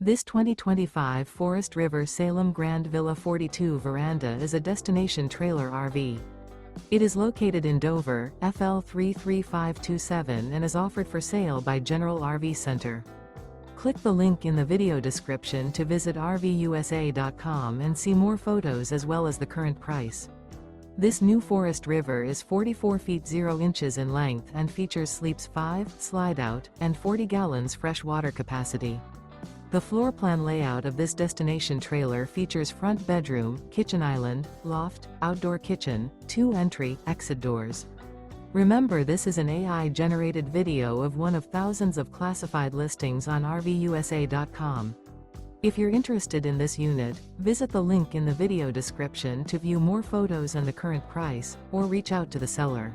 This 2025 Forest River Salem Grand Villa 42 Veranda is a destination trailer RV. It is located in Dover, FL 33527 and is offered for sale by General RV Center. Click the link in the video description to visit RVUSA.com and see more photos as well as the current price. This new Forest River is 44 feet 0 inches in length and features sleeps 5, Slideout, and 40 gallons fresh water capacity. The floor plan layout of this destination trailer features front bedroom, kitchen island, loft, outdoor kitchen, 2 entry/exit doors. Remember, this is an AI-generated video of one of thousands of classified listings on RVUSA.com. If you're interested in this unit, visit the link in the video description to view more photos and the current price, or reach out to the seller.